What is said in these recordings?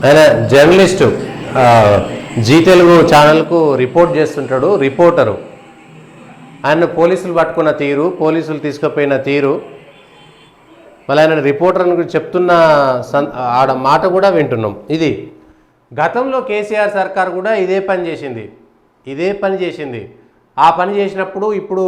ఆయన journalist, G Telugu ఛానల్కు report చేస్తుంటాడు, రిపోర్టరు. ఆయన పోలీసులు పట్టుకున్న తీరు, పోలీసులు తీసుకుపోయిన తీరు, మళ్ళీ ఆయన రిపోర్టర్ అని చెప్తున్న ఆడ మాట కూడా వింటున్నాం. ఇది గతంలో కేసీఆర్ సర్కార్ కూడా ఇదే పని చేసింది. ఆ పని చేసినప్పుడు ఇప్పుడు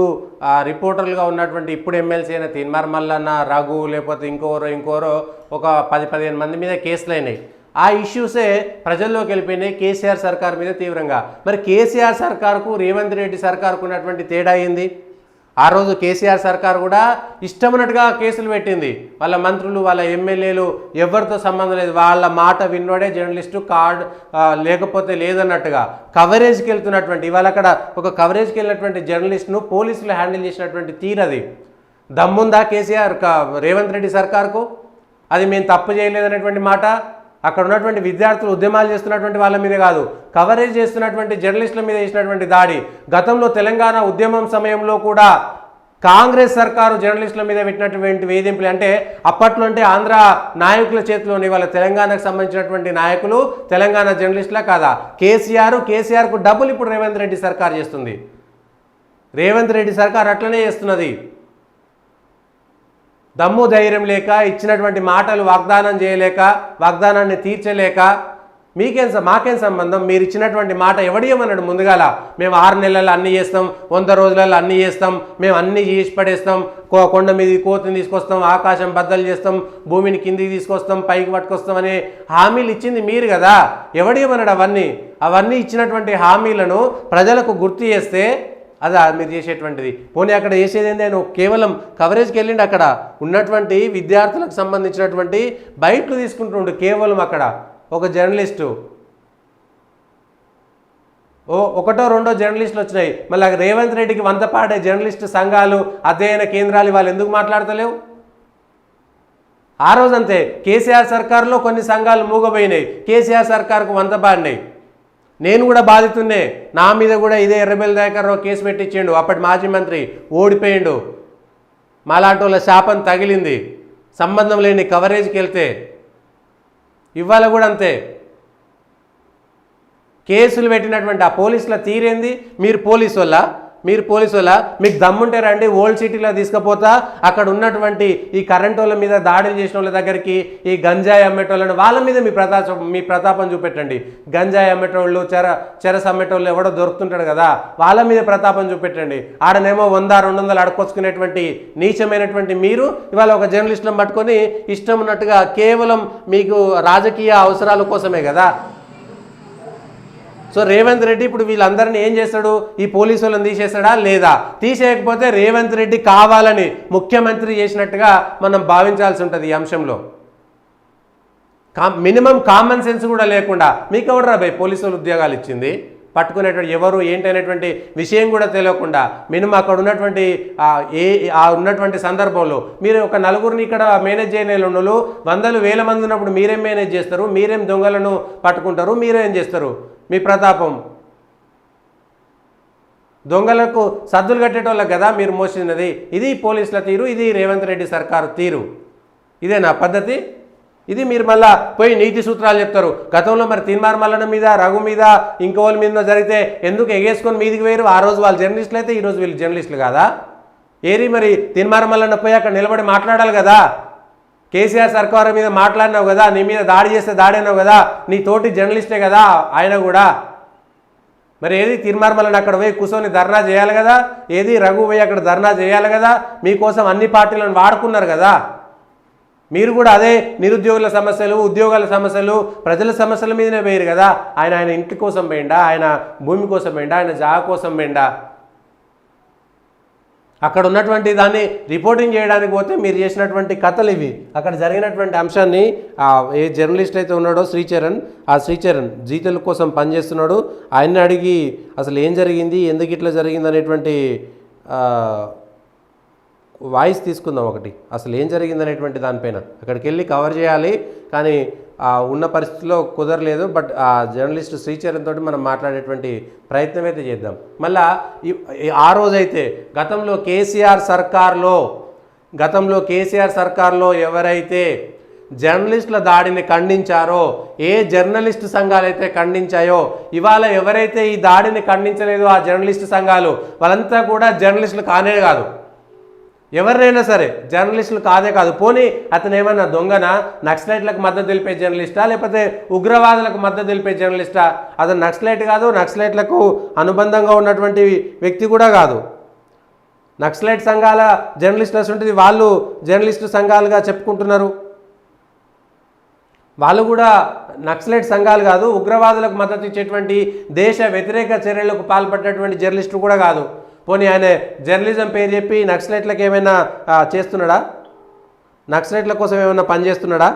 రిపోర్టర్లుగా ఉన్నటువంటి ఇప్పుడు ఎమ్మెల్సీ అయిన తీన్మార్ మల్లన్న, రఘు, లేకపోతే ఇంకోరో ఒక 10-15 మంది మీద కేసులు అయినాయి. ఆ ఇష్యూసే ప్రజల్లోకి వెళ్ళిపోయినాయి కేసీఆర్ సర్కార్ మీద తీవ్రంగా. మరి కేసీఆర్ సర్కార్కు రేవంత్ రెడ్డి సర్కార్కు ఉన్నటువంటి తేడా ఏంది? ఆ రోజు కేసీఆర్ సర్కార్ కూడా ఇష్టమైనట్టుగా కేసులు పెట్టింది. వాళ్ళ మంత్రులు, వాళ్ళ ఎమ్మెల్యేలు ఎవరితో సంబంధం లేదు, వాళ్ళ మాట విన్నోడే జర్నలిస్టు, కార్డు లేకపోతే లేదన్నట్టుగా కవరేజ్కి వెళ్తున్నటువంటి, ఇవాళ అక్కడ ఒక కవరేజ్కి వెళ్ళినటువంటి జర్నలిస్ట్ను పోలీసులు హ్యాండిల్ చేసినటువంటి తీరది. దమ్ముందా కేసీఆర్ రేవంత్ రెడ్డి సర్కార్కు? అది మేము తప్పు చేయలేదనేటువంటి మాట. అక్కడ ఉన్నటువంటి విద్యార్థులు ఉద్యమాలు చేస్తున్నటువంటి వాళ్ళ మీద కాదు, కవరేజ్ చేస్తున్నటువంటి జర్నలిస్టుల మీద చేసినటువంటి దాడి. గతంలో తెలంగాణ ఉద్యమం సమయంలో కూడా కాంగ్రెస్ సర్కారు జర్నలిస్టుల మీద పెట్టినటువంటి వేధింపులు, అంటే అప్పట్లో అంటే ఆంధ్ర నాయకుల చేతిలోని వాళ్ళ తెలంగాణకు సంబంధించినటువంటి నాయకులు తెలంగాణ జర్నలిస్టులా కాదా? కేసీఆర్కు డబ్బులు ఇప్పుడు రేవంత్ రెడ్డి సర్కార్ చేస్తుంది. రేవంత్ రెడ్డి సర్కార్ అట్లనే చేస్తున్నది. దమ్ము ధైర్యం లేక, ఇచ్చినటువంటి మాటలు వాగ్దానం చేయలేక, వాగ్దానాన్ని తీర్చలేక, మాకేం సంబంధం? మీరు ఇచ్చినటువంటి మాట ఎవడేమన్నాడు ముందుగాల? మేము 6 నెలల్లో అన్నీ చేస్తాం, 100 రోజులలో అన్నీ చేస్తాం, మేము అన్నీ చేసి పడేస్తాం, కొండ మీద కోతిని తీసుకొస్తాం, ఆకాశం బద్దలు చేస్తాం, భూమిని కిందికి తీసుకొస్తాం, పైకి పట్టుకొస్తాం అనే హామీలు ఇచ్చింది మీరు కదా. ఎవడేమన్నాడు? అవన్నీ ఇచ్చినటువంటి హామీలను ప్రజలకు గుర్తు చేస్తే అదా మీరు చేసేటువంటిది? పోనీ అక్కడ చేసేది ఏంటి? ఆయన కేవలం కవరేజ్కి వెళ్ళిండి. అక్కడ ఉన్నటువంటి విద్యార్థులకు సంబంధించినటువంటి బయటలు తీసుకుంటుండు కేవలం. అక్కడ ఒక జర్నలిస్టు, ఒకటో రెండో జర్నలిస్టులు వచ్చినాయి. మళ్ళీ రేవంత్ రెడ్డికి వంతపాడే జర్నలిస్టు సంఘాలు, అధ్యయన కేంద్రాలు వాళ్ళు ఎందుకు మాట్లాడతలేవు? ఆ రోజంతే కేసీఆర్ సర్కారులో కొన్ని సంఘాలు మూగబోయినాయి, కేసీఆర్ సర్కారుకు వంతపాడినాయి. నేను కూడా బాధితున్నే, నా మీద కూడా ఇదే ఎర్రబెల్లి దయాకర్ రావు కేసు పెట్టించిండు. అప్పటి మాజీ మంత్రి ఓడిపోయిండు, మాలాంటి వాళ్ళ శాపం తగిలింది సంబంధం లేని కవరేజ్కి వెళ్తే. ఇవాళ కూడా అంతే కేసులు పెట్టినటువంటి ఆ పోలీసుల తీరేంది? మీరు పోలీసు వల్ల మీకు దమ్ముంటే రండి, ఓల్డ్ సిటీలో తీసుకుపోతా, అక్కడ ఉన్నటువంటి ఈ కరెంట్ వాళ్ళ మీద దాడులు చేసిన వాళ్ళ దగ్గరికి, ఈ గంజాయి అమ్మేటోళ్ళని వాళ్ళ మీద మీ ప్రతాపం చూపెట్టండి. గంజాయి అమ్మేటోళ్ళు, చెరస అమ్మేటోళ్ళు ఎవడో దొరుకుతుంటాడు కదా, వాళ్ళ మీద ప్రతాపం చూపెట్టండి. ఆడనేమో 100-200 అడుక్కొచ్చుకునేటువంటి నీచమైనటువంటి మీరు ఇవాళ ఒక జర్నలిస్టులను పట్టుకొని ఇష్టం ఉన్నట్టుగా కేవలం మీకు రాజకీయ అవసరాల కోసమే కదా. సో రేవంత్ రెడ్డి ఇప్పుడు వీళ్ళందరినీ ఏం చేస్తాడు? ఈ పోలీసు వాళ్ళని తీసేస్తాడా? లేదా? తీసేయకపోతే రేవంత్ రెడ్డి కావాలని ముఖ్యమంత్రి చేసినట్టుగా మనం భావించాల్సి ఉంటుంది. ఈ అంశంలో మినిమం కామన్ సెన్స్ కూడా లేకుండా మీకు ఎవరు భయ్ పోలీసు వాళ్ళు ఉద్యోగాలు ఇచ్చింది? పట్టుకునేటువంటి ఎవరు ఏంటనేటువంటి విషయం కూడా తెలియకుండా మినిమం అక్కడ ఉన్నటువంటి ఉన్నటువంటి సందర్భంలో మీరు ఒక నలుగురిని ఇక్కడ మేనేజ్ చేయలేని వాళ్ళు 100,000 మంది ఉన్నప్పుడు మీరేం మేనేజ్ చేస్తారు? మీరేం దొంగలను పట్టుకుంటారు? మీరేం చేస్తారు? మీ ప్రతాపం దొంగలకు సద్దులు కట్టేటోళ్ళకి కదా మీరు మోసినది. ఇది పోలీసుల తీరు, ఇది రేవంత్ రెడ్డి సర్కారు తీరు. ఇదేనా పద్ధతి? ఇది మీరు మళ్ళా పోయి నీతి సూత్రాలు చెప్తారు. గతంలో మరి తీన్మార్ మల్లన్న మీద, రఘు మీద, ఇంకోళ్ళ మీద జరిగితే ఎందుకు ఎగేసుకొని మీదికి వేరు? ఆ రోజు వాళ్ళు జర్నలిస్టులు అయితే ఈరోజు వీళ్ళు జర్నలిస్టులు కాదా? ఏరి మరి తీన్మార్ మల్లన్న పోయి అక్కడ నిలబడి మాట్లాడాలి కదా. కేసీఆర్ సర్కారు మీద మాట్లాడినావు కదా, నీ మీద దాడి చేస్తే దాడినావు కదా, నీ తోటి జర్నలిస్టే కదా ఆయన కూడా. మరి ఏది తీన్మార్ మల్లన్న అక్కడ పోయి కూర్చొని ధర్నా చేయాలి కదా, ఏది రఘు పోయి అక్కడ ధర్నా చేయాలి కదా. మీకోసం అన్ని పార్టీలను వాడుకున్నారు కదా. మీరు కూడా అదే నిరుద్యోగుల సమస్యలు, ఉద్యోగాల సమస్యలు, ప్రజల సమస్యల మీదనే పోయారు కదా. ఆయన ఇంటి కోసం పోయిండా? ఆయన భూమి కోసం పోయిండా? ఆయన జాగా కోసం పోయిండా? అక్కడ ఉన్నటువంటి దాన్ని రిపోర్టింగ్ చేయడానికి పోతే మీరు చేసినటువంటి కథలు ఇవి. అక్కడ జరిగినటువంటి అంశాన్ని ఏ జర్నలిస్ట్ అయితే ఉన్నాడో శ్రీచరణ్ జీ తెలుగు కోసం పనిచేస్తున్నాడు, ఆయన్ని అడిగి అసలు ఏం జరిగింది, ఎందుకు ఇట్లా జరిగింది అనేటువంటి వాయిస్ తీసుకుందాం. ఒకటి అసలు ఏం జరిగింది అనేటువంటి దానిపైన అక్కడికి వెళ్ళి కవర్ చేయాలి, కానీ ఉన్న పరిస్థితిలో కుదరలేదు. బట్ ఆ జర్నలిస్ట్ శ్రీచరణ్ తోటి మనం మాట్లాడేటువంటి ప్రయత్నం అయితే చేద్దాం. మళ్ళా ఆ రోజైతే గతంలో కేసీఆర్ సర్కార్లో ఎవరైతే జర్నలిస్టుల దాడిని ఖండించారో, ఏ జర్నలిస్టు సంఘాలు అయితే ఖండించాయో, ఇవాళ ఎవరైతే ఈ దాడిని ఖండించలేదో ఆ జర్నలిస్టు సంఘాలు వాళ్ళంతా కూడా జర్నలిస్టులు కానే కాదు. ఎవరినైనా సరే జర్నలిస్టులు కాదే కాదు. పోనీ అతను ఏమన్నా దొంగనా, నక్సలైట్లకు మద్దతు తెలిపే జర్నలిస్టా, లేకపోతే ఉగ్రవాదులకు మద్దతు తెలిపే జర్నలిస్టా? అతను నక్సలైట్ కాదు, నక్సలైట్లకు అనుబంధంగా ఉన్నటువంటి వ్యక్తి కూడా కాదు. నక్సలైట్ సంఘాల జర్నలిస్టులు ఉంటుంది, వాళ్ళు జర్నలిస్టు సంఘాలుగా చెప్పుకుంటున్నారు. వాళ్ళు కూడా నక్సలైట్ సంఘాలు కాదు, ఉగ్రవాదులకు మద్దతు ఇచ్చేటువంటి దేశ వ్యతిరేక చర్యలకు పాల్పడ్డటువంటి జర్నలిస్టు కూడా కాదు. పోనీ ఆయన జర్నలిజం పేరు చెప్పి నక్సలైట్లకు ఏమైనా చేస్తున్నాడా? నక్సలైట్ల కోసం ఏమైనా పనిచేస్తున్నాడా?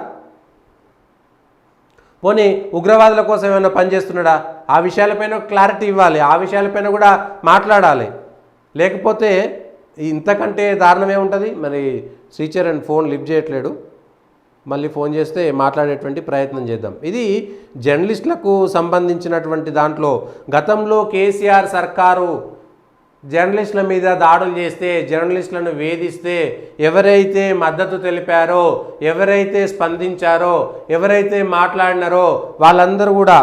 పోనీ ఉగ్రవాదుల కోసం ఏమైనా పనిచేస్తున్నాడా? ఆ విషయాలపైన క్లారిటీ ఇవ్వాలి, ఆ విషయాలపైన కూడా మాట్లాడాలి. లేకపోతే ఇంతకంటే దారుణమే ఉంటుంది. మరి శ్రీచరణ్ ఫోన్ లిఫ్ట్ చేయట్లేడు, మళ్ళీ ఫోన్ చేస్తే మాట్లాడేటువంటి ప్రయత్నం చేద్దాం. ఇది జర్నలిస్టులకు సంబంధించినటువంటి దాంట్లో గతంలో కేసీఆర్ సర్కారు జర్నలిస్టుల మీద దాడులు చేస్తే, జర్నలిస్టులను వేధిస్తే ఎవరైతే మద్దతు తెలిపారో, ఎవరైతే స్పందించారో, ఎవరైతే మాట్లాడినారో వాళ్ళందరూ కూడా